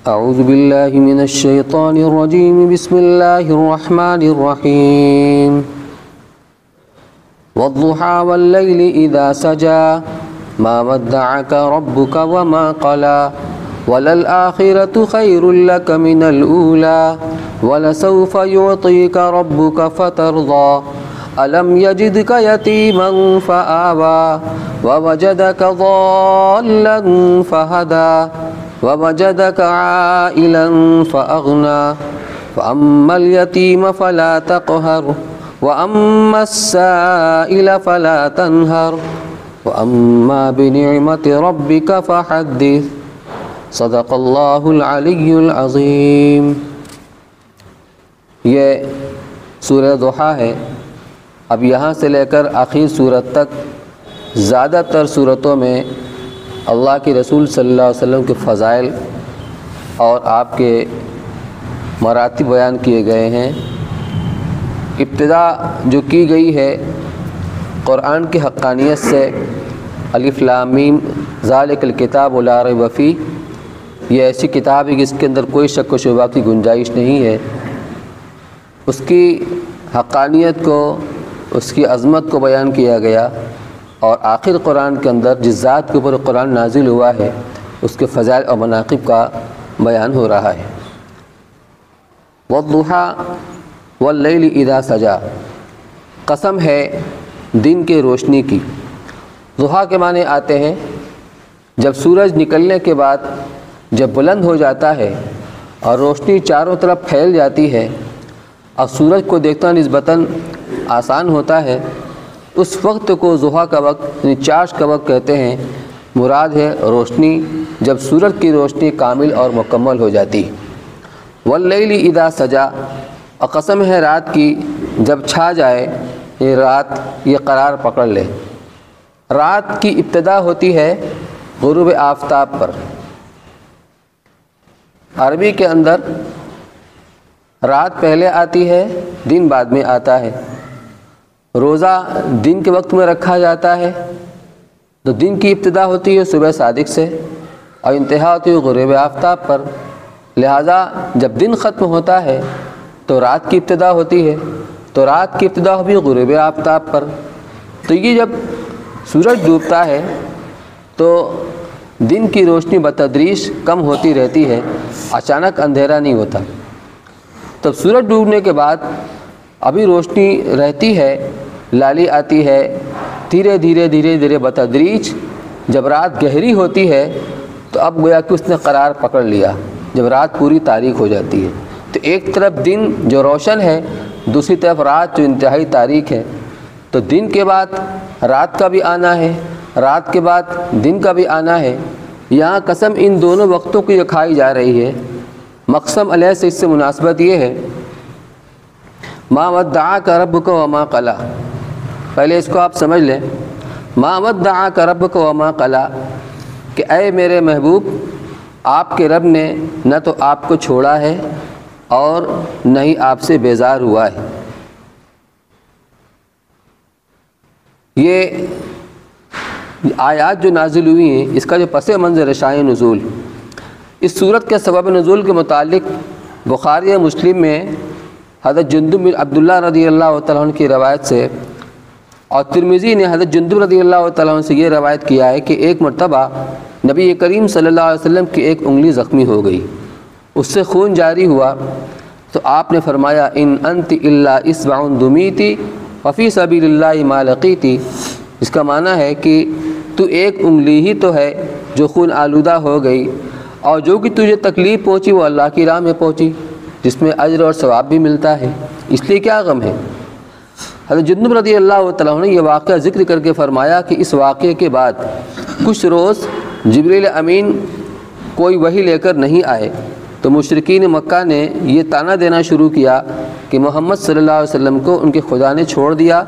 اعوذ باللہ من الشیطان الرجیم بسم اللہ الرحمن الرحیم والضحى واللیل اذا سجا ما ودعك ربك وما قلى وللآخرة خير لك من الأولى ولسوف يعطيك ربك فترضى ألم يجدك يتيما فآوى ووجدك ضالا فهدى ووجدك عائلا فأغنى فأما اليتيم فلا تقهر وأما السائل فلا تنهر وأما بنعمة ربك فحدث صدق اللہ العلی العظیم۔ یہ سورہ ضحیٰ ہے۔ اب یہاں سے لے کر آخر سورت تک زیادہ تر صورتوں میں اللہ کے رسول صلی اللہ علیہ وسلم کے فضائل اور آپ کے مراتب بیان کیے گئے ہیں۔ ابتدا جو کی گئی ہے قرآن کی حقانیت سے، الف لام میم ذالک الکتاب لا ریب فیہ، یہ ایسی کتاب ہے جس کے اندر کوئی شک و شبہ کی گنجائش نہیں ہے، اس کی حقانیت کو، اس کی عظمت کو بیان کیا گیا، اور آخر قرآن کے اندر جس ذات کے اوپر قرآن نازل ہوا ہے اس کے فضائل اور مناقب کا بیان ہو رہا ہے۔ والضحیٰ واللیل اذا سجا، قسم ہے دن کے روشنی کی۔ ضحیٰ کے معنی آتے ہیں جب سورج نکلنے کے بعد جب بلند ہو جاتا ہے اور روشنی چاروں طرف پھیل جاتی ہے اور سورج کو دیکھنا نسبتاً آسان ہوتا ہے، اس وقت کو ضحیٰ کا وقت یعنی چاش کا وقت کہتے ہیں۔ مراد ہے روشنی، جب سورج کی روشنی کامل اور مکمل ہو جاتی۔ واللیل اذا سجا، اور قسم ہے رات کی جب چھا جائے، یہ رات یہ قرار پکڑ لے۔ رات کی ابتدا ہوتی ہے غروب آفتاب پر۔ عربی کے اندر رات پہلے آتی ہے، دن بعد میں آتا ہے۔ روزہ دن کے وقت میں رکھا جاتا ہے تو دن کی ابتدا ہوتی ہے صبح صادق سے اور انتہا ہوتی ہے غروب آفتاب پر، لہذا جب دن ختم ہوتا ہے تو رات کی ابتدا ہوتی ہے، تو رات کی ابتدا ہوئی غروب آفتاب پر۔ تو یہ جب سورج ڈوبتا ہے تو دن کی روشنی بتدریج کم ہوتی رہتی ہے، اچانک اندھیرا نہیں ہوتا۔ تب سورج ڈوبنے کے بعد ابھی روشنی رہتی ہے، لالی آتی ہے، دھیرے دھیرے بتدریج جب رات گہری ہوتی ہے تو اب گویا کہ اس نے قرار پکڑ لیا، جب رات پوری تاریک ہو جاتی ہے۔ تو ایک طرف دن جو روشن ہے، دوسری طرف رات جو انتہائی تاریک ہے، تو دن کے بعد رات کا بھی آنا ہے، رات کے بعد دن کا بھی آنا ہے۔ یہاں قسم ان دونوں وقتوں کی کھائی جا رہی ہے۔ مقسم علیہ سے اس سے مناسبت یہ ہے، ما ودعاک ربک وما قلی، پہلے اس کو آپ سمجھ لیں۔ ما ودعاک ربک وما قلی، کہ اے میرے محبوب، آپ کے رب نے نہ تو آپ کو چھوڑا ہے اور نہ ہی آپ سے بیزار ہوا ہے۔ یہ آیات جو نازل ہوئی ہیں، اس کا جو پس منظر شائع نزول، اس صورت کے سبب نزول کے متعلق بخاری و مسلم میں حضرت جندب بن عبداللہ رضی اللہ تعالیٰ عنہ کی روایت سے، اور ترمذی نے حضرت جندب رضی اللہ تعالیٰ عنہ سے یہ روایت کیا ہے کہ ایک مرتبہ نبی کریم صلی اللہ علیہ وسلم کی ایک انگلی زخمی ہو گئی، اس سے خون جاری ہوا، تو آپ نے فرمایا ان انت الا اصبع دمیتی وفی سبیل اللہ ما لقیتی، اس کا معنی ہے کہ تو ایک انگلی ہی تو ہے جو خون آلودہ ہو گئی، اور جو کہ تجھے تکلیف پہنچی وہ اللہ کی راہ میں پہنچی، جس میں اجر اور ثواب بھی ملتا ہے، اس لیے کیا غم ہے۔ حضرت جندب رضی اللہ تعالیٰ عنہ نے یہ واقعہ ذکر کر کے فرمایا کہ اس واقعے کے بعد کچھ روز جبریل امین کوئی وحی لے کر نہیں آئے، تو مشرکین مکہ نے یہ طعنہ دینا شروع کیا کہ محمد صلی اللہ علیہ وسلم کو ان کے خدا نے چھوڑ دیا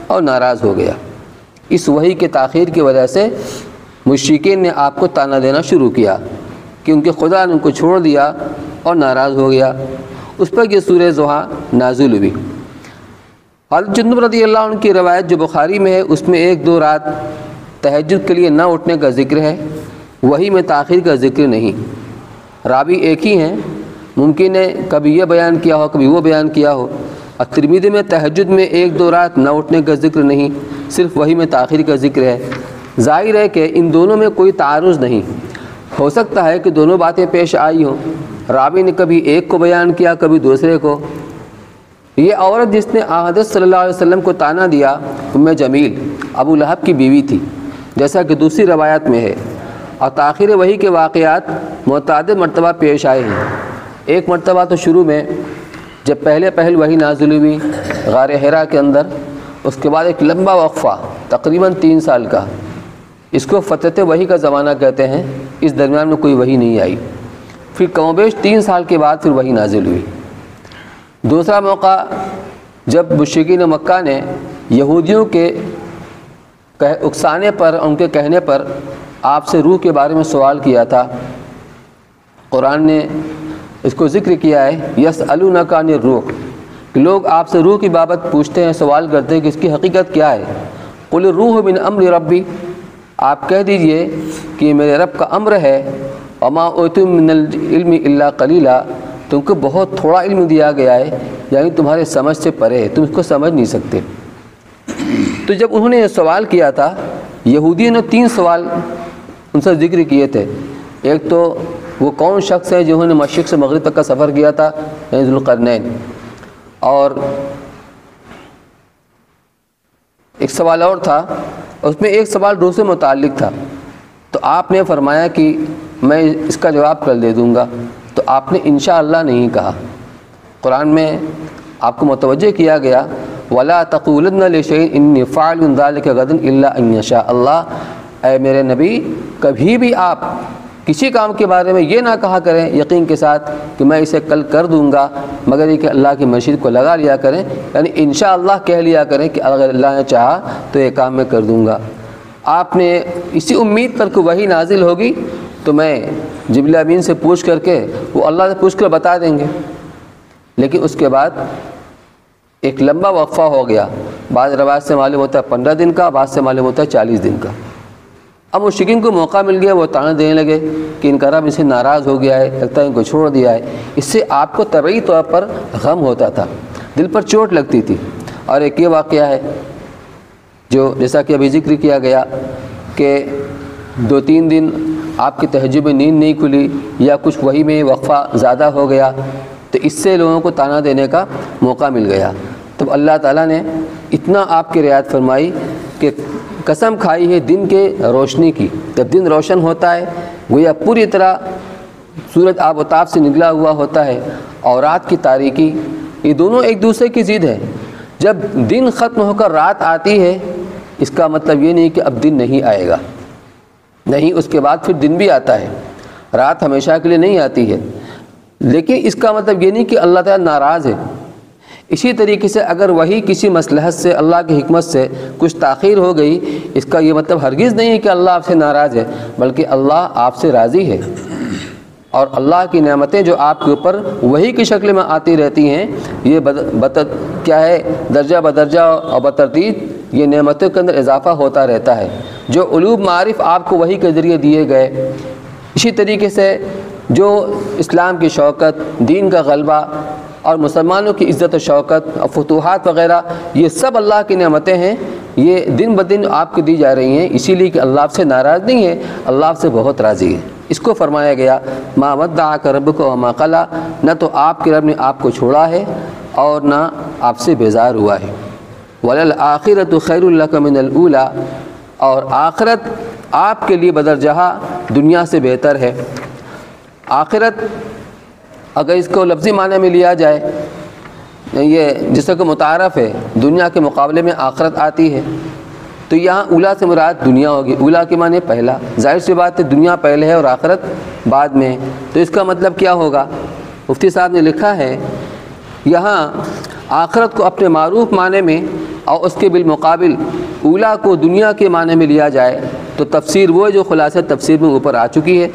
اور ناراض ہو گیا۔ اس وحی کے تاخیر کی وجہ سے مشرکین نے آپ کو طعنہ دینا شروع کیا کہ ان کے خدا نے ان کو چھوڑ دیا اور ناراض ہو گیا۔ اس پر یہ سورہ ضحیٰ نازل ہوئی۔ حضرت جندب رضی اللہ عنہ کی روایت جو بخاری میں ہے، اس میں 1-2 رات تہجد کے لیے نہ اٹھنے کا ذکر ہے، وحی میں تاخیر کا ذکر نہیں۔ راوی ایک ہی ہیں، ممکن ہے کبھی یہ بیان کیا ہو کبھی وہ بیان کیا ہو۔ اور ترمذی میں تہجد میں 1-2 رات نہ اٹھنے کا ذکر نہیں، صرف وہی میں تاخیر کا ذکر ہے۔ ظاہر ہے کہ ان دونوں میں کوئی تعارض نہیں، ہو سکتا ہے کہ دونوں باتیں پیش آئی ہوں، راوی نے کبھی ایک کو بیان کیا کبھی دوسرے کو۔ یہ عورت جس نے حضرت صلی اللہ علیہ وسلم کو طعنہ دیا ام جمیل ابو لہب کی بیوی تھی، جیسا کہ دوسری روایت میں ہے، اور تاخیر وحی کے واقعات متعدد مرتبہ پیش آئے ہیں۔ ایک مرتبہ تو شروع میں جب پہل وحی نازل ہوئی غار حرا کے اندر، اس کے بعد ایک لمبا وقفہ تقریباً 3 سال کا، اس کو فترت وحی کا زمانہ کہتے ہیں، اس درمیان میں کوئی وحی نہیں آئی۔ پھر کم و بیش 3 سال کے بعد پھر وحی نازل ہوئی۔ دوسرا موقع جب مشرکین مکہ نے یہودیوں کے اکسانے پر، ان کے کہنے پر آپ سے روح کے بارے میں سوال کیا تھا، قرآن نے اس کو ذکر کیا ہے، یسألونک عن الروح، کہ لوگ آپ سے روح کی بابت پوچھتے ہیں، سوال کرتے ہیں کہ اس کی حقیقت کیا ہے۔ قل الروح من امر ربی، آپ کہہ دیجئے کہ میرے رب کا امر ہے، وما اوتیتم من العلم الا قلیلا، تم کو بہت تھوڑا علم دیا گیا ہے، یعنی تمہارے سمجھ سے پرے ہے، تم اس کو سمجھ نہیں سکتے۔ تو جب انہوں نے یہ سوال کیا تھا، یہودیوں نے 3 سوال ان سے ذکر کیے تھے۔ ایک تو وہ کون شخص ہے جنہوں نے مشرق سے مغرب تک کا سفر کیا تھا، یعنی ذوالقرنین، اور ایک سوال اور تھا، اس میں ایک سوال روح سے متعلق تھا، تو آپ نے فرمایا کہ میں اس کا جواب کل دے دوں گا، تو آپ نے انشاءاللہ نہیں کہا۔ قرآن میں آپ کو متوجہ کیا گیا، وَلَا تَقُولَنَّ لِشَيْءٍ إِنِّي فَاعِلٌ ذَلِكَ غَدًا إِلَّا أَن يَشَاءَ اللَّهُ، اے میرے نبی کبھی بھی آپ کسی کام کے بارے میں یہ نہ کہا کریں یقین کے ساتھ کہ میں اسے کل کر دوں گا، مگر یہ کہ اللہ کی مشیت کو لگا لیا کریں، یعنی انشاءاللہ کہہ لیا کریں کہ اگر اللہ نے چاہا تو یہ کام میں کر دوں گا۔ آپ نے اسی امید پر کہ وحی نازل ہوگی تو میں جبریل امین سے پوچھ کر کے، وہ اللہ سے پوچھ کر بتا دیں گے، لیکن اس کے بعد ایک لمبا وقفہ ہو گیا۔ بعض روایت سے معلوم ہوتا ہے 15 دن کا، بعض سے معلوم ہوتا ہے 40 دن کا۔ اب مشرکین کو موقع مل گیا، وہ طعنہ دینے لگے کہ ان کا رب اسے ناراض ہو گیا ہے، لگتا ہے ان کو چھوڑ دیا ہے۔ اس سے آپ کو طبعی طور پر غم ہوتا تھا، دل پر چوٹ لگتی تھی۔ اور ایک یہ واقعہ ہے جو جیسا کہ ابھی ذکر کیا گیا کہ 2-3 دن آپ کی تہجد میں نیند نہیں کھلی، یا کچھ وحی میں وقفہ زیادہ ہو گیا، تو اس سے لوگوں کو طعنہ دینے کا موقع مل گیا۔ تب اللہ تعالیٰ نے اتنا آپ کی رعایت فرمائی کہ قسم کھائی ہے دن کے روشنی کی، جب دن روشن ہوتا ہے گویا پوری طرح سورج آب و تاب سے نکلا ہوا ہوتا ہے، اور رات کی تاریکی، یہ دونوں ایک دوسرے کی ضد ہے۔ جب دن ختم ہو کر رات آتی ہے، اس کا مطلب یہ نہیں کہ اب دن نہیں آئے گا، نہیں، اس کے بعد پھر دن بھی آتا ہے، رات ہمیشہ کے لیے نہیں آتی ہے، لیکن اس کا مطلب یہ نہیں کہ اللہ تعالیٰ ناراض ہے۔ اسی طریقے سے اگر وہی کسی مصلحت سے، اللہ کی حکمت سے کچھ تاخیر ہو گئی، اس کا یہ مطلب ہرگز نہیں ہے کہ اللہ آپ سے ناراض ہے، بلکہ اللہ آپ سے راضی ہے۔ اور اللہ کی نعمتیں جو آپ کے اوپر وہی کی شکل میں آتی رہتی ہیں، یہ کیا ہے، درجہ بدرجہ اور بترتیب یہ نعمتوں کے اندر اضافہ ہوتا رہتا ہے۔ جو علوم معارف آپ کو وہی کے ذریعے دیے گئے، اسی طریقے سے جو اسلام کی شوکت، دین کا غلبہ اور مسلمانوں کی عزت و شوکت اور فتوحات وغیرہ، یہ سب اللہ کی نعمتیں ہیں، یہ دن بدن آپ کو دی جا رہی ہیں، اسی لیے کہ اللہ آپ سے ناراض نہیں ہے، اللہ آپ سے بہت راضی ہے۔ اس کو فرمایا گیا ما ودعک ربک وما قلی، نہ تو آپ کے رب نے آپ کو چھوڑا ہے اور نہ آپ سے بیزار ہوا ہے۔ وللآخرۃ خیر لک من الاولی، اور آخرت آپ کے لیے بدرجہ دنیا سے بہتر ہے۔ آخرت اگر اس کو لفظی معنی میں لیا جائے، یہ جس کو متعارف ہے، دنیا کے مقابلے میں آخرت آتی ہے، تو یہاں اولا سے مراد دنیا ہوگی۔ اولا کے معنی پہلا، ظاہر سی بات ہے دنیا پہلے ہے اور آخرت بعد میں، تو اس کا مطلب کیا ہوگا؟ مفتی صاحب نے لکھا ہے یہاں آخرت کو اپنے معروف معنی میں اور اس کے بالمقابل اولا کو دنیا کے معنی میں لیا جائے تو تفسیر وہ جو خلاصہ تفسیر میں اوپر آ چکی ہے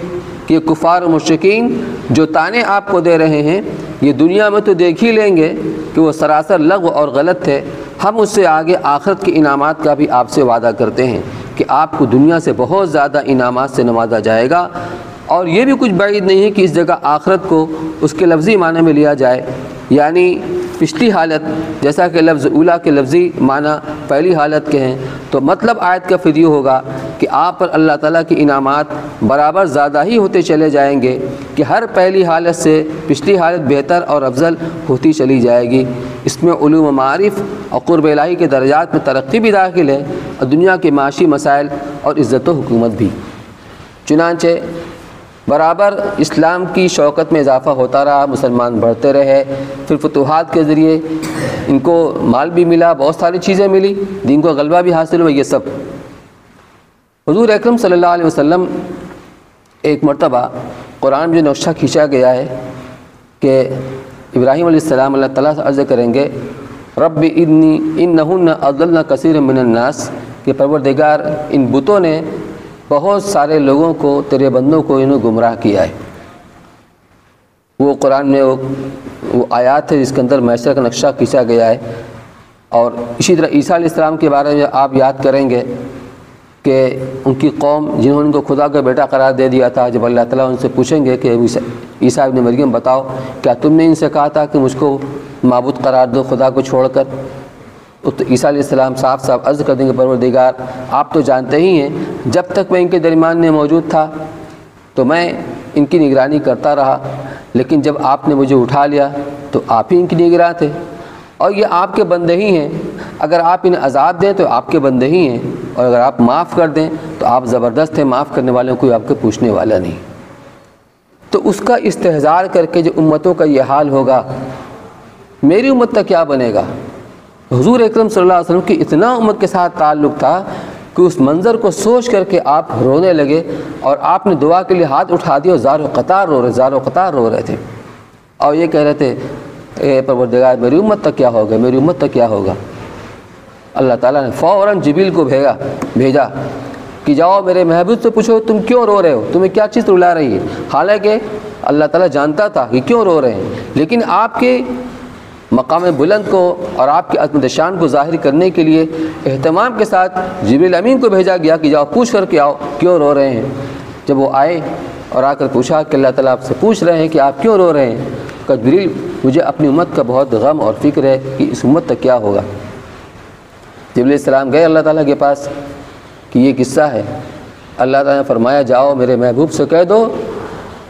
کہ کفار و مشرکین جو طعنے آپ کو دے رہے ہیں، یہ دنیا میں تو دیکھ ہی لیں گے کہ وہ سراسر لغو اور غلط تھے، ہم اس سے آگے آخرت کے انعامات کا بھی آپ سے وعدہ کرتے ہیں کہ آپ کو دنیا سے بہت زیادہ انعامات سے نوازا جائے گا، اور یہ بھی کچھ بعید نہیں ہے کہ اس جگہ آخرت کو اس کے لفظی معنی میں لیا جائے، یعنی پچھلی حالت، جیسا کہ لفظ اولا کے لفظی معنی پہلی حالت کے ہیں، تو مطلب آیت کا پھر یہ ہوگا کہ آپ پر اللہ تعالیٰ کی انعامات برابر زیادہ ہی ہوتے چلے جائیں گے کہ ہر پہلی حالت سے پچھلی حالت بہتر اور افضل ہوتی چلی جائے گی۔ اس میں علوم و معارف اور قرب الہی کے درجات میں ترقی بھی داخل ہے، اور دنیا کے معاشی مسائل اور عزت و حکومت بھی۔ چنانچہ برابر اسلام کی شوکت میں اضافہ ہوتا رہا، مسلمان بڑھتے رہے، پھر فتوحات کے ذریعے ان کو مال بھی ملا، بہت ساری چیزیں ملی، دین کو غلبہ بھی حاصل ہوا۔ یہ سب حضور اکرم صلی اللہ علیہ وسلم ایک مرتبہ قرآن میں جو نقشہ کھینچا گیا ہے کہ ابراہیم علیہ السلام اللہ تعالیٰ سے عرض کریں گے رب انی انہن اضللن کثیر من الناس، کہ پروردگار ان بتوں نے بہت سارے لوگوں کو، تیرے بندوں کو انہوں گمراہ کیا ہے۔ وہ قرآن میں وہ آیات ہے جس کے اندر معاشرے کا نقشہ کھینچا گیا ہے۔ اور اسی طرح عیسیٰ علیہ السلام کے بارے میں آپ یاد کریں گے کہ ان کی قوم جنہوں نے ان کو خدا کا بیٹا قرار دے دیا تھا، جب اللہ تعالیٰ ان سے پوچھیں گے کہ عیسیٰ ابن مریم بتاؤ کیا تم نے ان سے کہا تھا کہ مجھ کو معبود قرار دو خدا کو چھوڑ کر؟ تو عیسیٰ علیہ السلام صاف صاف عرض کر دیں گے پروردگار آپ تو جانتے ہی ہیں جب تک میں ان کے درمیان میں موجود تھا تو میں ان کی نگرانی کرتا رہا، لیکن جب آپ نے مجھے اٹھا لیا تو آپ ہی ان کی نگراں تھے، اور یہ آپ کے بندے ہی ہیں، اگر آپ انہیں عذاب دیں تو آپ کے بندے ہی ہیں، اور اگر آپ معاف کر دیں تو آپ زبردست ہیں، معاف کرنے والوں کوئی آپ کے پوچھنے والا نہیں۔ تو اس کا استحضار کر کے جو امتوں کا یہ حال ہوگا، میری امت کا کیا بنے گا؟ حضور اکرم صلی اللہ علیہ وسلم کی اتنا امت کے ساتھ تعلق تھا کہ اس منظر کو سوچ کر کے آپ رونے لگے، اور آپ نے دعا کے لیے ہاتھ اٹھا دیا اور زار و قطار رو رہے تھے، اور یہ کہہ رہے تھے اے پروردگار میری امت تک کیا ہوگا، میری امت تک کیا ہوگا؟ اللہ تعالیٰ نے فوراً جبریل کو بھیجا کہ جاؤ میرے محبوب سے پوچھو تم کیوں رو رہے ہو، تمہیں کیا چیز رلا رہی ہے؟ حالانکہ اللہ تعالیٰ جانتا تھا کہ کیوں رو رہے ہیں، لیکن آپ کے مقام بلند کو اور آپ کی عظمت شان کو ظاہر کرنے کے لیے اہتمام کے ساتھ جبریل امین کو بھیجا گیا کہ جاؤ پوچھ کر کے آؤ کیوں رو رہے ہیں۔ جب وہ آئے اور آ کر پوچھا کہ اللہ تعالیٰ آپ سے پوچھ رہے ہیں کہ آپ کیوں رو رہے ہیں، کہ جبریل مجھے اپنی امت کا بہت غم اور فکر ہے کہ اس امت تک کیا ہوگا۔ جبریل علیہ السلام گئے اللہ تعالیٰ کے پاس کہ یہ قصہ ہے، اللہ تعالیٰ نے فرمایا جاؤ میرے محبوب سے کہہ دو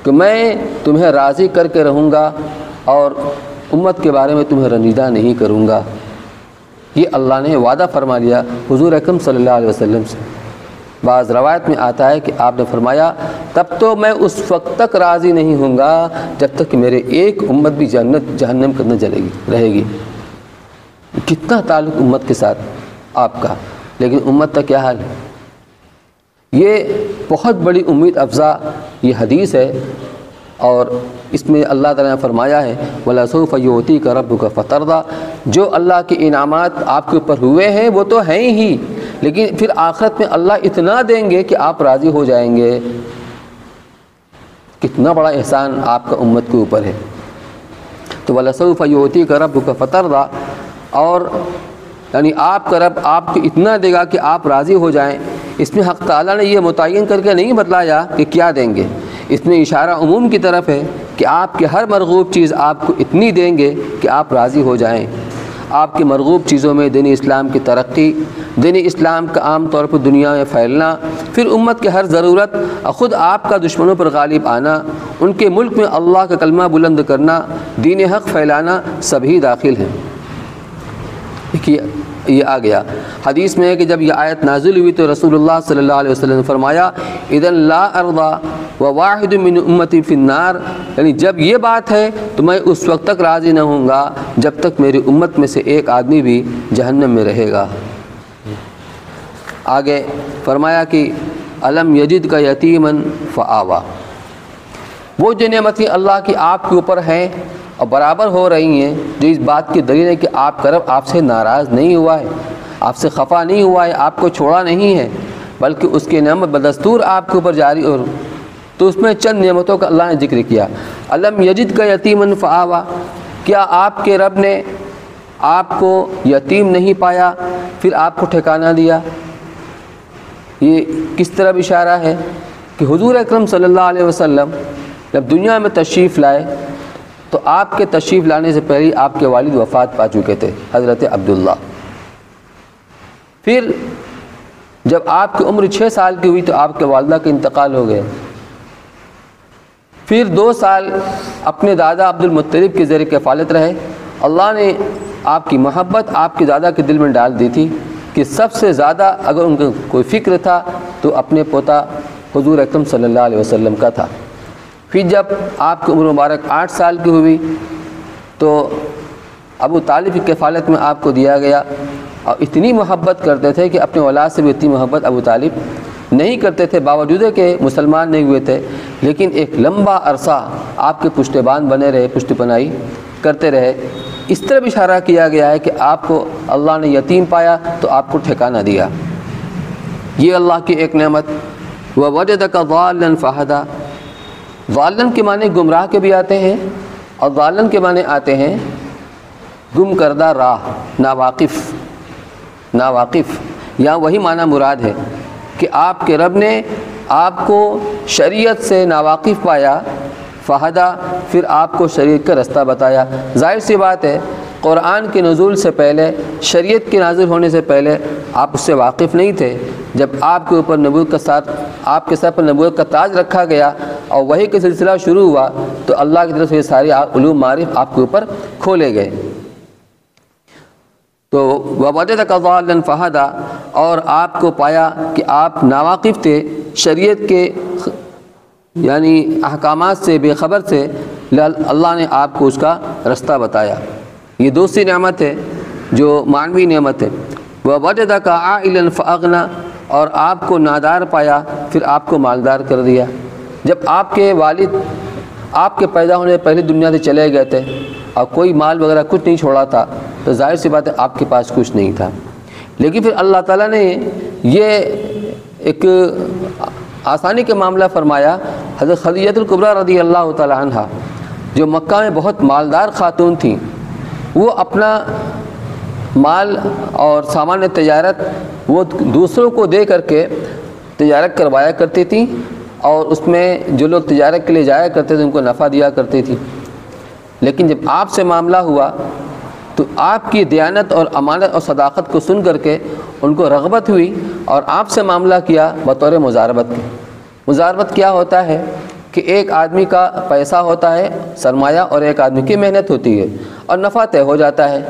کہ میں تمہیں راضی کر کے رہوں گا اور امت کے بارے میں تمہیں رنجیدہ نہیں کروں گا۔ یہ اللہ نے وعدہ فرما لیا حضور اکرم صلی اللہ علیہ وسلم سے۔ بعض روایت میں آتا ہے کہ آپ نے فرمایا تب تو میں اس وقت تک راضی نہیں ہوں گا جب تک کہ میرے ایک امت بھی جہنم کرنے رہے گی۔ کتنا تعلق امت کے ساتھ آپ کا، لیکن امت کا کیا حال ہے؟ یہ بہت بڑی امید افزا یہ حدیث ہے، اور اس میں اللہ تعالیٰ نے فرمایا ہے وَلَسَوْفَ يُعْطِيكَ رَبُّكَ فَتَرْضَىٰ، جو اللہ کے انعامات آپ کے اوپر ہوئے ہیں وہ تو ہیں ہی، لیکن پھر آخرت میں اللہ اتنا دیں گے کہ آپ راضی ہو جائیں گے۔ کتنا بڑا احسان آپ کا امت کے اوپر ہے۔ تو وَلَسَوْفَ يُعْطِيكَ رَبُّكَ فَتَرْضَىٰ، اور یعنی آپ کا رب آپ کو اتنا دے گا کہ آپ راضی ہو جائیں۔ اس میں حق تعالیٰ نے یہ متعین کر کے نہیں بتلایا کہ کیا دیں گے، اس میں اشارہ عموم کی طرف ہے کہ آپ کے ہر مرغوب چیز آپ کو اتنی دیں گے کہ آپ راضی ہو جائیں۔ آپ کی مرغوب چیزوں میں دین اسلام کی ترقی، دین اسلام کا عام طور پر دنیا میں پھیلنا، پھر امت کے ہر ضرورت اور خود آپ کا دشمنوں پر غالب آنا، ان کے ملک میں اللہ کا کلمہ بلند کرنا، دین حق پھیلانا، سبھی داخل ہیں۔ یہ آ گیا حدیث میں ہے کہ جب یہ آیت نازل ہوئی تو رسول اللہ صلی اللہ علیہ وسلم نے فرمایا اذن لا ارضى وواحد من امتی فی النار، یعنی جب یہ بات ہے تو میں اس وقت تک راضی نہ ہوں گا جب تک میری امت میں سے ایک آدمی بھی جہنم میں رہے گا۔ آگے فرمایا کہ الم یجد کا یتیما فآویٰ، وہ جو نعمتیں اللہ کی آپ کے اوپر ہیں اور برابر ہو رہی ہیں، جو اس بات کی دلیل ہے کہ آپ کا رب آپ سے ناراض نہیں ہوا ہے، آپ سے خفا نہیں ہوا ہے، آپ کو چھوڑا نہیں ہے، بلکہ اس کی نعمت بدستور آپ کے اوپر جاری اور تو اس میں چند نعمتوں کا اللہ نے ذکر کیا۔ الم یجد کا یتیما فآویٰ، کیا آپ کے رب نے آپ کو یتیم نہیں پایا پھر آپ کو ٹھکانہ دیا؟ یہ کس طرح اشارہ ہے کہ حضور اکرم صلی اللہ علیہ وسلم جب دنیا میں تشریف لائے تو آپ کے تشریف لانے سے پہلے آپ کے والد وفات پا چکے تھے، حضرت عبداللہ۔ پھر جب آپ کی عمر 6 سال کی ہوئی تو آپ کے والدہ کا انتقال ہو گیا۔ پھر 2 سال اپنے دادا عبد المطلب کے زیر کفالت رہے۔ اللہ نے آپ کی محبت آپ کے دادا کے دل میں ڈال دی تھی کہ سب سے زیادہ اگر ان کا کوئی فکر تھا تو اپنے پوتا حضور اکرم صلی اللہ علیہ وسلم کا تھا۔ پھر جب آپ کی عمر مبارک 8 سال کی ہوئی تو ابو طالب کی کفالت میں آپ کو دیا گیا، اور اتنی محبت کرتے تھے کہ اپنے اولاد سے بھی اتنی محبت ابو طالب نہیں کرتے تھے، باوجود کہ مسلمان نہیں ہوئے تھے، لیکن ایک لمبا عرصہ آپ کے پشتبان بنے رہے، پشت پناہی کرتے رہے۔ اس طرح بھی اشارہ کیا گیا ہے کہ آپ کو اللہ نے یتیم پایا تو آپ کو ٹھکانہ دیا، یہ اللہ کی ایک نعمت۔ وَوَجَدَكَ ضَالًّا فَهَدَىٰ، ضالن کے معنی گمراہ کے بھی آتے ہیں، اور ضالن کے معنی آتے ہیں گم کردہ راہ، ناواقف، یہاں وہی معنی مراد ہے کہ آپ کے رب نے آپ کو شریعت سے ناواقف پایا، فہدا، پھر آپ کو شریعت کا رستہ بتایا۔ ظاہر سی بات ہے قرآن کے نزول سے پہلے، شریعت کے نازل ہونے سے پہلے آپ اس سے واقف نہیں تھے۔ جب آپ کے اوپر نبوت کا ساتھ، آپ کے سر پر نبوت کا تاج رکھا گیا اور وحی کا سلسلہ شروع ہوا تو اللہ کی طرف سے یہ ساری علوم معارف آپ کے اوپر کھولے گئے۔ تو وَوَجَدَكَ ضَالًّا فَهَدَىٰ، اور آپ کو پایا کہ آپ ناواقف تھے، شریعت کے یعنی احکامات سے بے خبر سے، اللہ نے آپ کو اس کا رستہ بتایا۔ یہ دوسری نعمت ہے جو معنوی نعمت ہے۔ وَوَجَدَكَ عَائِلًا فَأَغْنَىٰ، اور آپ کو نادار پایا پھر آپ کو مالدار کر دیا۔ جب آپ کے والد آپ کے پیدا ہونے سے پہلے دنیا سے چلے گئے تھے اور کوئی مال وغیرہ کچھ نہیں چھوڑا تھا تو ظاہر سی بات ہے آپ کے پاس کچھ نہیں تھا، لیکن پھر اللہ تعالیٰ نے یہ ایک آسانی کا معاملہ فرمایا۔ حضرت خدیجہ الکبریٰ رضی اللہ تعالی عنہ جو مکہ میں بہت مالدار خاتون تھیں، وہ اپنا مال اور سامان تجارت وہ دوسروں کو دے کر کے تجارت کروایا کرتی تھیں، اور اس میں جو لوگ تجارت کے لیے جایا کرتے تھے ان کو نفع دیا کرتی تھی۔ لیکن جب آپ سے معاملہ ہوا تو آپ کی دیانت اور امانت اور صداقت کو سن کر کے ان کو رغبت ہوئی اور آپ سے معاملہ کیا بطور مزاربت کے۔ مزاربت کیا ہوتا ہے کہ ایک آدمی کا پیسہ ہوتا ہے سرمایہ، اور ایک آدمی کی محنت ہوتی ہے، اور نفع طے ہو جاتا ہے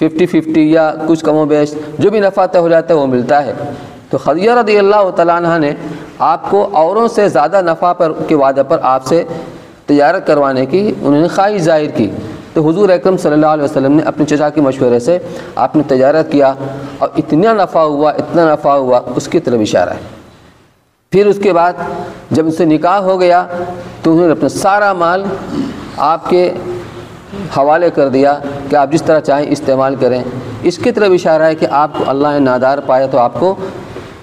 50-50 یا کچھ کم و بیش، جو بھی نفع طے ہو جاتا ہے وہ ملتا ہے۔ تو خدیجہ رضی اللہ تعالیٰ عنہ نے آپ کو اوروں سے زیادہ نفع پر کے وعدے پر آپ سے تجارت کروانے کی انہوں نے خواہش ظاہر کی، تو حضور اکرم صلی اللہ علیہ وسلم نے اپنے چچا کے مشورے سے آپ نے تجارت کیا، اور اتنا نفع ہوا اس کی طرف اشارہ ہے۔ پھر اس کے بعد جب اس سے نکاح ہو گیا تو انہوں نے اپنا سارا مال آپ کے حوالے کر دیا کہ آپ جس طرح چاہیں استعمال کریں۔ اس کی طرف اشارہ ہے کہ آپ کو اللہ نے نادار پایا تو آپ کو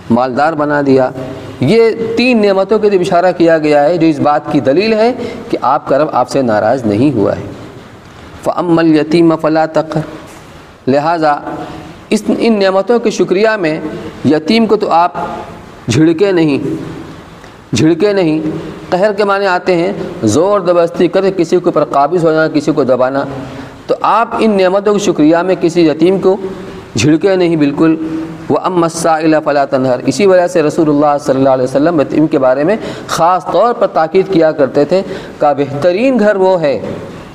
مالدار بنا دیا۔ یہ 3 نعمتوں کے طرف اشارہ کیا گیا ہے جو اس بات کی دلیل ہے کہ آپ کا رب آپ سے ناراض نہیں ہوا ہے۔ فَأَمَّا الْيَتِيمَ فَلَا تَقْهَرْ، لہٰذا ان نعمتوں کے شکریہ میں یتیم کو تو آپ جھڑکے نہیں۔ قہر کے معنی آتے ہیں زور زبردستی کر کے کسی کے اوپر قابض ہو جانا، کسی کو دبانا، تو آپ ان نعمتوں کے شکریہ میں کسی یتیم کو جھڑکے نہیں بالکل۔ وَأَمَّا السَّائِلَ فَلَا تَنْهَرْ، اسی وجہ سے رسول اللہ صلی اللہ علیہ وسلم یتیم کے بارے میں خاص طور پر تاکید کیا کرتے تھے کہ بہترین گھر وہ ہے،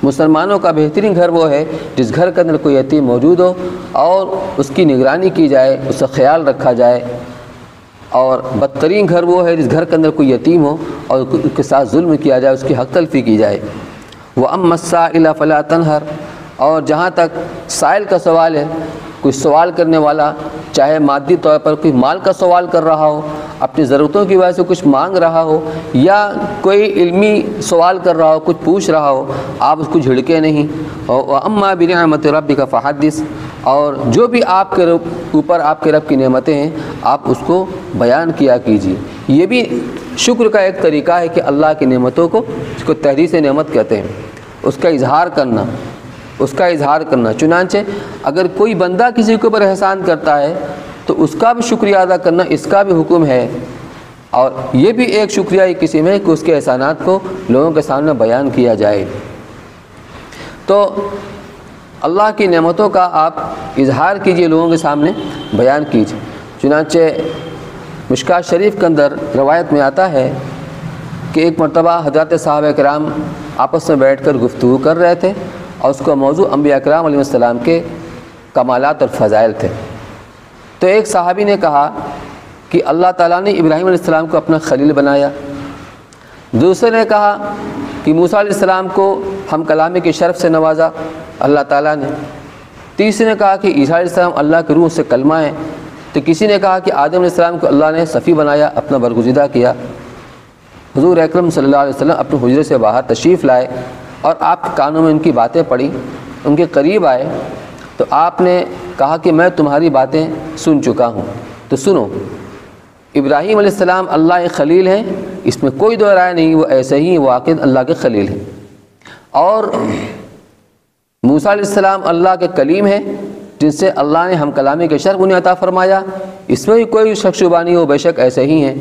مسلمانوں کا بہترین گھر وہ ہے جس گھر کے اندر کوئی یتیم موجود ہو اور اس کی نگرانی کی جائے، اس کا خیال رکھا جائے، اور بدترین گھر وہ ہے جس گھر کے اندر کوئی یتیم ہو اور اس کے ساتھ ظلم کیا جائے، اس کی حق تلفی کی جائے۔ وَأَمَّا السَّائِلَ فَلَا تَنْهَرْ، اور جہاں تک سائل کا سوال ہے، کوئی سوال کرنے والا چاہے مادی طور پر کوئی مال کا سوال کر رہا ہو، اپنی ضرورتوں کی وجہ سے کچھ مانگ رہا ہو، یا کوئی علمی سوال کر رہا ہو، کچھ پوچھ رہا ہو، آپ اس کو جھڑکے نہیں۔ وَأَمَّا بِنِعْمَةِ رَبِّكَ فَحَدِّثْ، اور جو بھی آپ کے اوپر آپ کے رب کی نعمتیں ہیں آپ اس کو بیان کیا کیجیے۔ یہ بھی شکر کا ایک طریقہ ہے کہ اللہ کی نعمتوں کو، اس کو تحدیث نعمت کہتے ہیں، اس کا اظہار کرنا۔ چنانچہ اگر کوئی بندہ کسی کے اوپر احسان کرتا ہے تو اس کا بھی شکریہ ادا کرنا اس کا بھی حکم ہے اور یہ بھی ایک شکریہ ایک قسم ہے کہ اس کے احسانات کو لوگوں کے سامنے بیان کیا جائے۔ تو اللہ کی نعمتوں کا آپ اظہار کیجئے، لوگوں کے سامنے بیان کیجئے۔ چنانچہ مشکوٰۃ شریف کے اندر روایت میں آتا ہے کہ ایک مرتبہ حضرات صحابہ کرام آپس میں بیٹھ کر گفتگو کر رہے تھے اور اس کا موضوع انبیاء کرام علیہ السلام کے کمالات اور فضائل تھے۔ تو ایک صحابی نے کہا کہ اللہ تعالیٰ نے ابراہیم علیہ السلام کو اپنا خلیل بنایا، دوسرے نے کہا کہ موسیٰ علیہ السلام کو ہم کلامی کے شرف سے نوازا اللہ تعالیٰ نے، تیسرے نے کہا کہ عیسیٰ علیہ السلام اللہ کے روح سے کلمہ ہے، تو کسی نے کہا کہ آدم علیہ السلام کو اللہ نے صفی بنایا، اپنا برگزیدہ کیا۔ حضور اکرم صلی اللہ علیہ وسلم اپنے حجرے سے باہر تشریف لائے اور آپ کے کانوں میں ان کی باتیں پڑھی، ان کے قریب آئے تو آپ نے کہا کہ میں تمہاری باتیں سن چکا ہوں، تو سنو، ابراہیم علیہ السلام اللہ ایک خلیل ہیں، اس میں کوئی دو رائے نہیں، وہ ایسے ہی واقع اللہ کے خلیل ہیں، اور موسیٰ علیہ السلام اللہ کے کلیم ہیں جن سے اللہ نے ہم کلامی کے شرف انہیں عطا فرمایا، اس میں بھی کوئی شک شبہ نہیں، وہ بے شک ایسے ہی ہیں،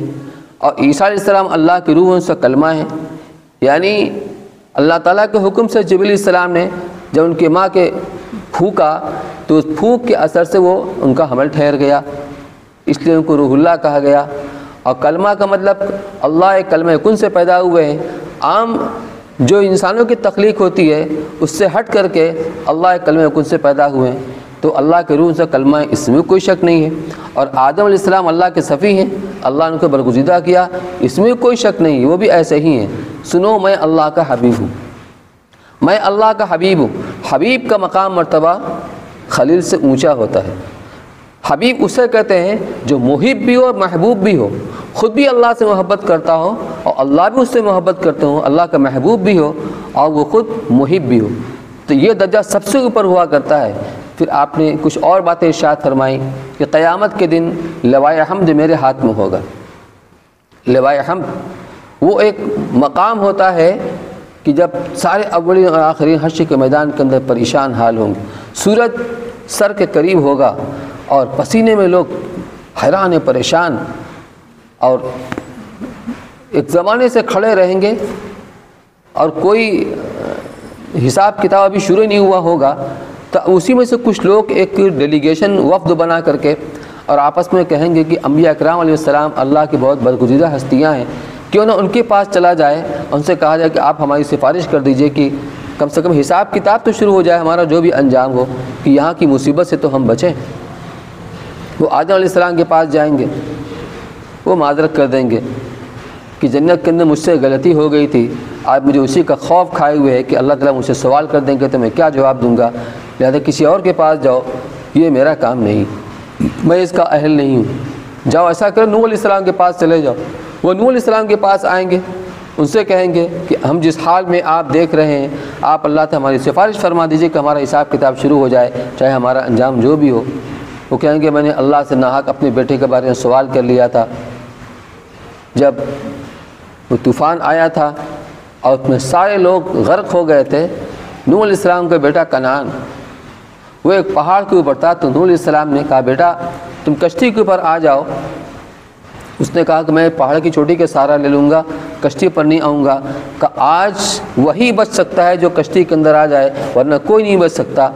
اور عیسیٰ علیہ السلام اللہ کی روح ان سے کلمہ ہے، یعنی اللہ تعالیٰ کے حکم سے جبریل علیہ السلام نے جب ان کی ماں کے پھونکا تو اس پھونک کے اثر سے وہ ان کا حمل ٹھہر گیا، اس لیے ان کو روح اللہ کہا گیا۔ اور کلمہ کا مطلب اللہ ایک کلمہ کن سے پیدا ہوئے ہیں، عام جو انسانوں کی تخلیق ہوتی ہے اس سے ہٹ کر کے اللہ ایک کلمہ کن سے پیدا ہوئے ہیں، تو اللہ کے روح سے کلمہ ہے، اس میں کوئی شک نہیں ہے۔ اور آدم علیہ السلام اللہ کے صفی ہیں، اللہ نے ان کو برگزیدہ کیا، اس میں کوئی شک نہیں، وہ بھی ایسے ہی ہیں۔ سنو، میں اللہ کا حبیب ہوں، میں اللہ کا حبیب ہوں۔ حبیب کا مقام مرتبہ خلیل سے اونچا ہوتا ہے۔ حبیب اسے کہتے ہیں جو محب بھی ہو اور محبوب بھی ہو، خود بھی اللہ سے محبت کرتا ہو اور اللہ بھی اس سے محبت کرتے ہو، اللہ کا محبوب بھی ہو اور وہ خود محب بھی ہو، تو یہ درجہ سب سے اوپر ہوا کرتا ہے۔ پھر آپ نے کچھ اور باتیں ارشاد فرمائیں کہ قیامت کے دن لوائے حمد میرے ہاتھ میں ہوگا۔ لوائے حمد وہ ایک مقام ہوتا ہے کہ جب سارے اولین اور آخرین حشر کے میدان کے اندر پریشان حال ہوں گے، سورج سر کے قریب ہوگا اور پسینے میں لوگ حیران پریشان اور ایک زمانے سے کھڑے رہیں گے اور کوئی حساب کتاب ابھی شروع نہیں ہوا ہوگا، تو اسی میں سے کچھ لوگ ایک ڈیلیگیشن وفد بنا کر کے اور آپس میں کہیں گے کہ انبیاء کرام علیہ السلام اللہ کی بہت برگزیدہ ہستیاں ہیں، کیوں نہ ان کے پاس چلا جائے، ان سے کہا جائے کہ آپ ہماری سفارش کر دیجئے کہ کم سے کم حساب کتاب تو شروع ہو جائے، ہمارا جو بھی انجام ہو، کہ یہاں کی مصیبت سے تو ہم بچیں۔ وہ آدم علیہ السلام کے پاس جائیں گے، وہ معذرت کر دیں گے کہ جنت کے اندر مجھ سے غلطی ہو گئی تھی، آج مجھے اسی کا خوف کھائے ہوئے ہے کہ اللہ تعالیٰ مجھ سے سوال کر دیں گے تو میں کیا جواب دوں گا، لہذا کسی اور کے پاس جاؤ، یہ میرا کام نہیں، میں اس کا اہل نہیں ہوں، جاؤ ایسا کرو نوح علیہ السلام کے پاس چلے جاؤ۔ وہ نوح علیہ السلام کے پاس آئیں گے، ان سے کہیں گے کہ ہم جس حال میں آپ دیکھ رہے ہیں، آپ اللہ سے ہماری سفارش فرما دیجئے کہ ہمارا حساب کتاب شروع ہو جائے، چاہے ہمارا انجام جو بھی ہو۔ وہ کہیں گے میں نے اللہ سے ناحق اپنے بیٹے کے بارے میں سوال کر لیا تھا، جب وہ طوفان آیا تھا اور اس میں سارے لوگ غرق ہو گئے تھے، نوح علیہ السلام کا بیٹا کنعان وہ ایک پہاڑ کے اوپر تھا، تو نوح علیہ السلام نے کہا بیٹا تم کشتی کے اوپر آ جاؤ۔ اس نے کہا کہ میں پہاڑ کی چوٹی کے سہارا لے لوں گا، کشتی پر نہیں آؤں گا، کہ آج وہی بچ سکتا ہے جو کشتی کے اندر آ جائے، ورنہ کوئی نہیں بچ سکتا۔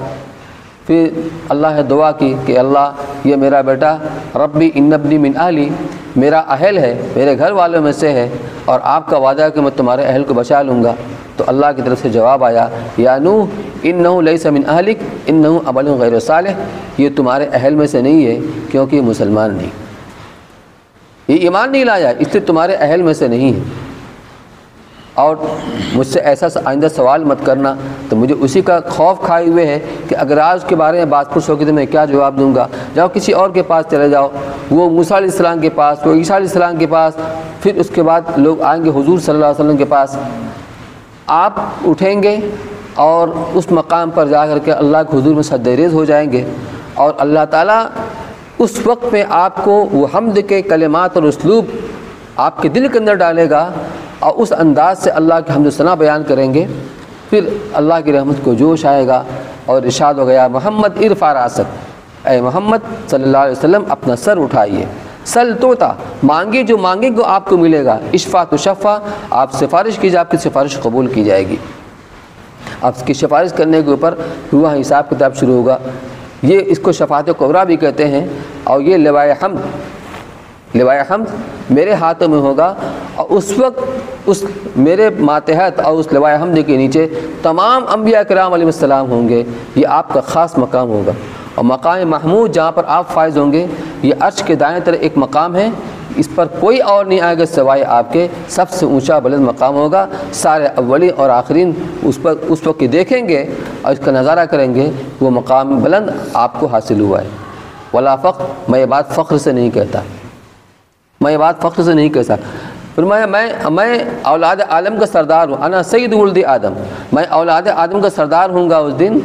پھر اللہ نے دعا کی کہ اللہ یہ میرا بیٹا ربی ان ابنی من اہلی، میرا اہل ہے، میرے گھر والوں میں سے ہے، اور آپ کا وعدہ ہے کہ میں تمہارے اہل کو بچا لوں گا۔ تو اللہ کی طرف سے جواب آیا یا نوح انہ لیس من اہلک انہ عمل غیر صالح، یہ تمہارے اہل میں سے نہیں ہے کیونکہ یہ مسلمان نہیں، یہ ایمان نہیں لایا، اس لیے تمہارے اہل میں سے نہیں ہے، اور مجھ سے ایسا آئندہ سوال مت کرنا۔ تو مجھے اسی کا خوف کھائے ہوئے ہے کہ اگر آج کے بارے میں بات پوچھ ہوگی تو میں کیا جواب دوں گا، جاؤ کسی اور کے پاس چلے جاؤ، وہ موسیٰ علیہ السلام کے پاس، وہ عیسیٰ علیہ السلام کے پاس، پھر اس کے بعد لوگ آئیں گے حضور صلی اللہ علیہ وسلم کے پاس۔ آپ اٹھیں گے اور اس مقام پر جا کر کے اللہ کے حضور میں سجدہ ریز ہو جائیں گے، اور اللہ تعالیٰ اس وقت میں آپ کو وہ حمد کے کلمات اور اسلوب آپ کے دل کے اندر ڈالے گا، اور اس انداز سے اللہ کی حمد و ثنا بیان کریں گے، پھر اللہ کی رحمت کو جوش آئے گا، اور ارشاد ہو گیا محمد ارفع راسک، اے محمد صلی اللہ علیہ وسلم اپنا سر اٹھائیے، سل توتا، مانگے جو مانگے گو آپ کو ملے گا، اشفا تو شفا، آپ سفارش کیجیے آپ کی سفارش قبول کی جائے گی، آپ کی سفارش کرنے کے اوپر وہاں حساب کتاب شروع ہوگا۔ یہ اس کو شفاعت کبریٰ بھی کہتے ہیں، اور یہ لوائے حمد میرے ہاتھوں میں ہوگا، اور اس وقت اس میرے ماتحت اور اس لوائے حمد کے نیچے تمام انبیاء کرام علیہ السلام ہوں گے۔ یہ آپ کا خاص مقام ہوگا، اور مقام محمود جہاں پر آپ فائز ہوں گے، یہ عرش کے دائیں طرف ایک مقام ہے، اس پر کوئی اور نہیں آئے گا سوائے آپ کے، سب سے اونچا بلند مقام ہوگا۔ سارے اولین اور آخرین اس وقت دیکھیں گے اور اس کا نظارہ کریں گے، وہ مقام بلند آپ کو حاصل ہوا ہے۔ ولا فخر، میں یہ بات فخر سے نہیں کہتا، میں یہ بات فخر سے نہیں کہتا۔ فرمایا میں اولاد آدم کا سردار ہوں، انا سید ولد آدم، میں اولاد آدم کا سردار ہوں گا اس دن،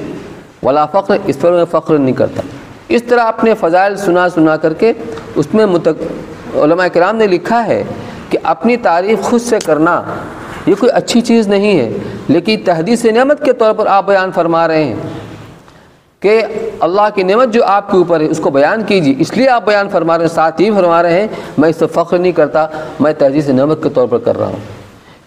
ولا فخر، اس پر میں فخر نہیں کرتا۔ اس طرح اپنے فضائل سنا کر کے اس میں علماء کرام نے لکھا ہے کہ اپنی تعریف خود سے کرنا یہ کوئی اچھی چیز نہیں ہے، لیکن تحدیث نعمت کے طور پر آپ بیان فرما رہے ہیں کہ اللہ کی نعمت جو آپ کے اوپر ہے اس کو بیان کیجیے، اس لیے آپ بیان فرما رہے ہیں، ساتھ ہی فرما رہے ہیں میں اس سے فخر نہیں کرتا، میں تحدیث نعمت کے طور پر کر رہا ہوں۔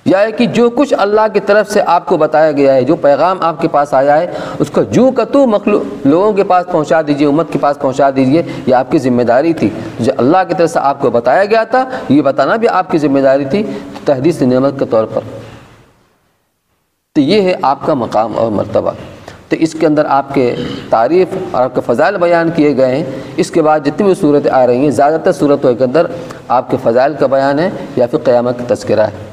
یا ہے کہ جو کچھ اللہ کی طرف سے آپ کو بتایا گیا ہے، جو پیغام آپ کے پاس آیا ہے، اس کو جو کتو مخلوق لوگوں کے پاس پہنچا دیجئے، امت کے پاس پہنچا دیجئے، یہ آپ کی ذمہ داری تھی۔ جو اللہ کی طرف سے آپ کو بتایا گیا تھا، یہ بتانا بھی آپ کی ذمہ داری تھی تحدیث نعمت کے طور پر۔ تو یہ ہے آپ کا مقام اور مرتبہ۔ تو اس کے اندر آپ کے تعریف اور آپ کے فضائل بیان کیے گئے ہیں۔ اس کے بعد جتنی بھی صورتیں آ رہی ہیں، زیادہ تر صورتوں کے اندر آپ کے فضائل کا بیان ہے یا پھر قیامت کا تذکرہ ہے۔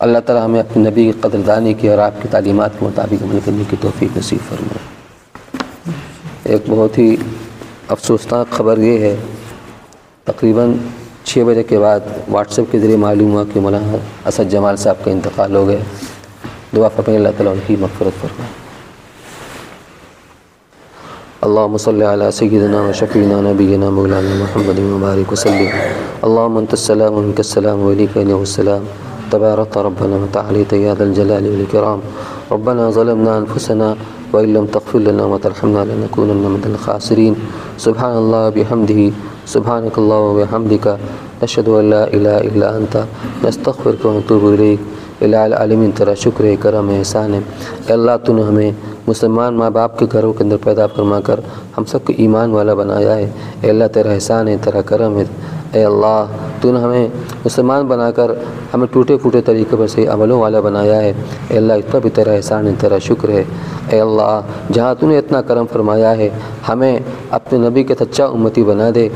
اللہ تعالی ہمیں اپنے نبی کی قدردانی کی اور آپ کی تعلیمات کے مطابق عمل کرنے کی توفیق نصیب فرمائے۔ ایک بہت ہی افسوسناک خبر یہ ہے، تقریباً 6 بجے کے بعد واٹس ایپ کے ذریعے معلوم ہوا کہ مولانا اسد جمال صاحب کا انتقال ہو گیا۔ دعا فرمائیں اللہ تعالیٰ ان کی مغفرت فرمائے۔ اللہم صلی علی سیدنا و شفیعنا نبینا مولانا محمد مبارک وسلم۔ اللہم انت السلام و منک السلام و علیک السلام، تبارک ربنا وتعالیت یا ذا الجلال والاکرام۔ ربنا ظلمنا انفسنا وإن لم تغفر لنا وترحمنا لنكونن من الخاسرین۔ سبحان اللہ بحمدہ، سبحانک اللہ وبحمدک، نشہد ان لا الہ الا انت، نستغفرک ونتوب الیک۔ الہ العالمین تیرا شکر ہے، کرم ہے، احسان ہے۔ اے اللہ تو نے ہمیں مسلمان ماں باپ کے گھروں کے اندر پیدا فرما کر ہم سب کو ایمان والا بنایا ہے۔ اے اللہ تیرا احسان ہے، تیرا کرم ہے۔ اے اللہ تو نے ہمیں مسلمان بنا کر ہمیں ٹوٹے پھوٹے طریقے پر صحیح عملوں والا بنایا ہے۔ اے اللہ اس پر بھی تیرا احسان ہے، تیرا شکر ہے۔ اے اللہ جہاں تو نے اتنا کرم فرمایا ہے، ہمیں اپنے نبی کے سچا امتی بنا دے،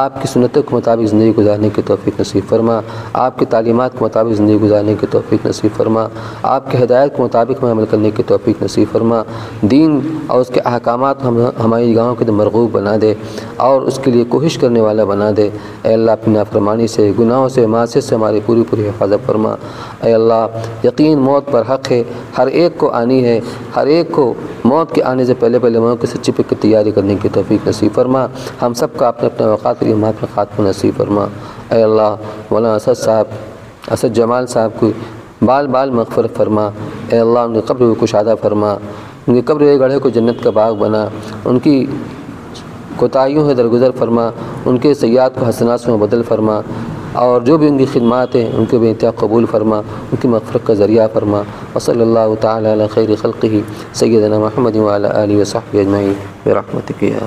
آپ کی سنتوں کے مطابق زندگی گزارنے کی توفیق نصیب فرما، آپ کی تعلیمات کے مطابق زندگی گزارنے کی توفیق نصیب فرما، آپ کے ہدایت کے مطابق ہمیں عمل کرنے کی توفیق نصیب فرما، دین اور اس کے احکامات ہماری گاہوں کے مرغوب بنا دے اور اس کے لیے کوشش کرنے والا بنا دے۔ اے اللہ اپنی نافرمانی سے، گناہوں سے، معاصیت سے ہماری پوری حفاظت فرما۔ اے اللہ یقین موت پر حق ہے، ہر ایک کو آنی ہے، ہر ایک کو موت کے آنے سے پہلے موت کی سچی پہ تیاری کرنے کی توفیق نصیب فرما۔ ہم سب کا اپنے اپنے اوقات کے لیے خاتمہ نصیب فرما۔ اے اللہ مولانا اسد جمال صاحب کو بال مغفرت فرما۔ اے اللہ ان کی قبر کو کشادہ فرما، ان کی قبر گڑھے کو جنت کا باغ بنا، ان کی کوتاہیوں سے درگزر فرما، ان کے سیئات کو حسنات میں بدل فرما، اور جو بھی ان کی خدمات ہیں ان کو بے انتہا قبول فرما، ان کی مغفرت کا ذریعہ فرما۔ وصلی اللہ تعالی علی خیر خلقہ سیدنا محمد وعلی آلہ وصحبہ اجمعین برحمتک یا